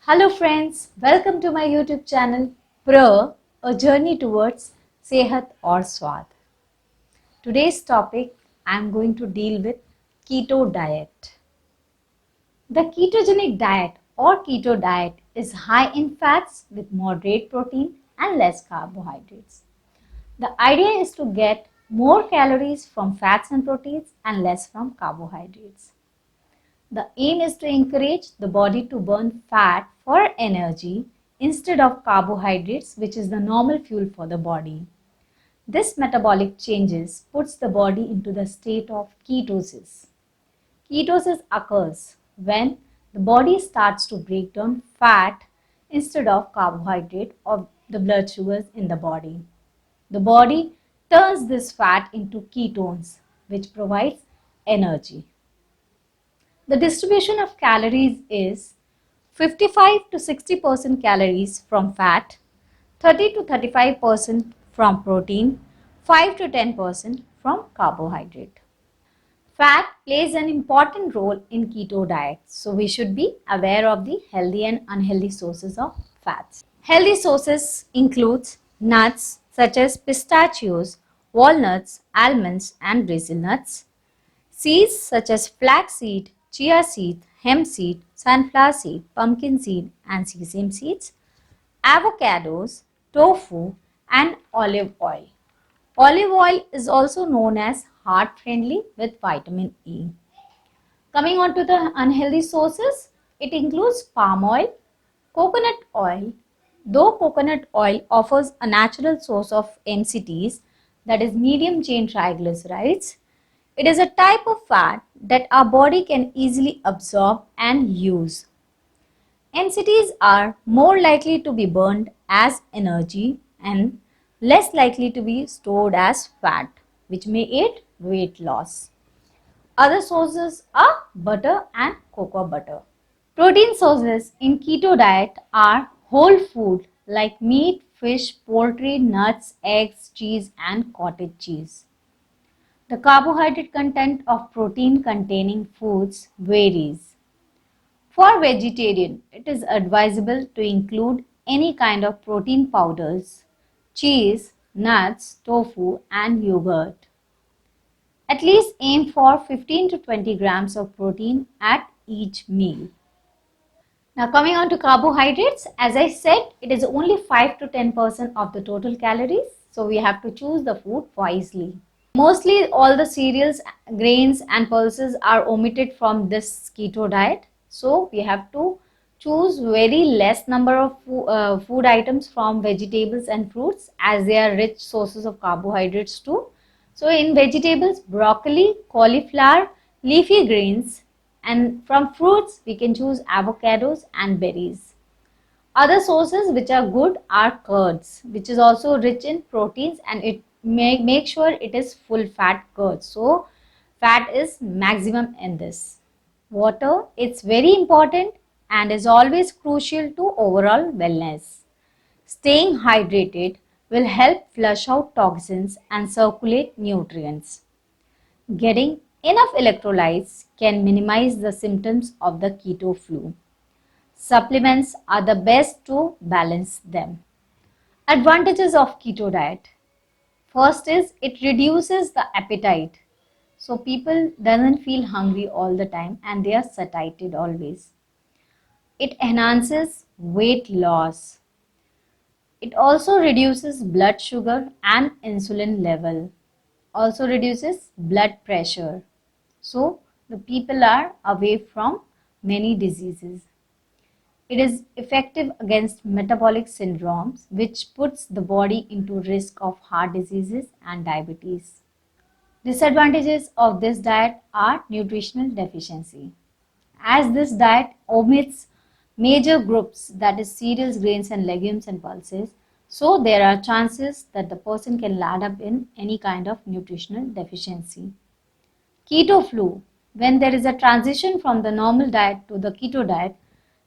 Hello friends, welcome to my YouTube channel Pro, a journey towards Sehat or Swad. Today's topic I am going to deal with keto diet. The ketogenic diet or keto diet is high in fats with moderate protein and less carbohydrates. The idea is to get more calories from fats and proteins and less from carbohydrates. The aim is to encourage the body to burn fat for energy instead of carbohydrates, which is the normal fuel for the body. This metabolic changes puts the body into the state of ketosis. Ketosis occurs when the body starts to break down fat instead of carbohydrate or the blood sugars in the body. The body turns this fat into ketones, which provides energy. The distribution of calories is 55 to 60% calories from fat, 30 to 35% from protein, 5 to 10% from carbohydrate. Fat plays an important role in keto diet, so we should be aware of the healthy and unhealthy sources of fats. Healthy sources includes nuts such as pistachios, walnuts, almonds and brazil nuts. Seeds such as flaxseed, chia seed, hemp seed, sunflower seed, pumpkin seed and sesame seeds, avocados, tofu and olive oil. Olive oil is also known as heart friendly with vitamin E. Coming on to the unhealthy sources, it includes palm oil, coconut oil. Though coconut oil offers a natural source of MCTs, that is medium chain triglycerides, it is a type of fat that our body can easily absorb and use. MCTs are more likely to be burned as energy and less likely to be stored as fat, which may aid weight loss. Other sources are butter and cocoa butter. Protein sources in keto diet are whole food like meat, fish, poultry, nuts, eggs, cheese and cottage cheese. The carbohydrate content of protein containing foods varies. For vegetarian, it is advisable to include any kind of protein powders, cheese, nuts, tofu and yogurt. At least aim for 15 to 20 grams of protein at each meal. Now coming on to carbohydrates, as I said, it is only 5 to 10% of the total calories. So we have to choose the food wisely. Mostly all the cereals, grains and pulses are omitted from this keto diet. So we have to choose very less number of food items from vegetables and fruits as they are rich sources of carbohydrates too. So in vegetables, broccoli, cauliflower, leafy greens, and from fruits we can choose avocados and berries. Other sources which are good are curds, which is also rich in proteins and it make sure it is full fat curd. So fat is maximum in this. Water, it's very important and is always crucial to overall wellness. Staying hydrated will help flush out toxins and circulate nutrients. Getting enough electrolytes can minimize the symptoms of the keto flu. Supplements are the best to balance them. Advantages of keto diet. First is it reduces the appetite. So people doesn't feel hungry all the time and they are satiated always. It enhances weight loss. It also reduces blood sugar and insulin level. Also reduces blood pressure. So the people are away from many diseases. It is effective against metabolic syndromes, which puts the body into risk of heart diseases and diabetes. Disadvantages of this diet are nutritional deficiency. As this diet omits major groups, that is cereals, grains and legumes and pulses, so there are chances that the person can land up in any kind of nutritional deficiency. Keto flu. When there is a transition from the normal diet to the keto diet,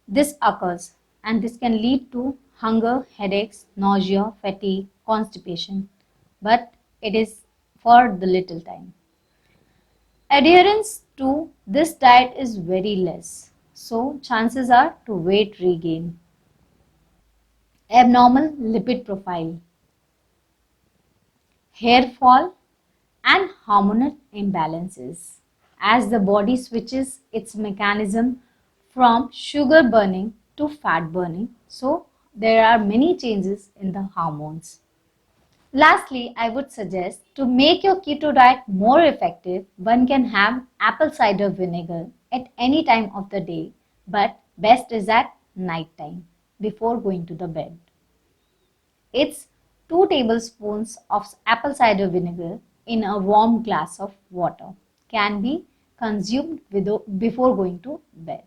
this occurs and this can lead to hunger, headaches, nausea, fatigue, constipation, but it is for the little time. Adherence to this diet is very less. so chances are to weight regain. Abnormal lipid profile, hair fall, and hormonal imbalances as the body switches its mechanism from sugar burning to fat burning. So, there are many changes in the hormones. Lastly, I would suggest to make your keto diet more effective, one can have apple cider vinegar at any time of the day, but best is at night time before going to the bed. It's 2 tablespoons of apple cider vinegar in a warm glass of water. Can be consumed before going to bed.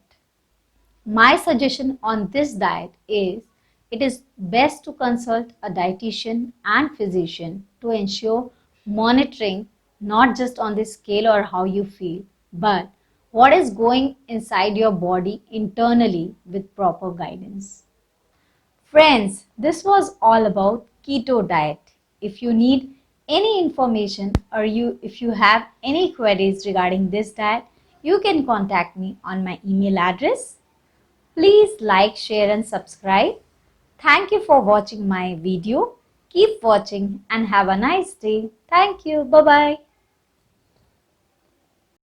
My suggestion on this diet is it is best to consult a dietitian and physician to ensure monitoring not just on the scale or how you feel, but what is going inside your body internally with proper guidance. Friends, this was all about keto diet. If you need any information or if you have any queries regarding this diet, you can contact me on my email address. Please like, share and subscribe. Thank you for watching my video. Keep watching and have a nice day. Thank you. Bye-bye.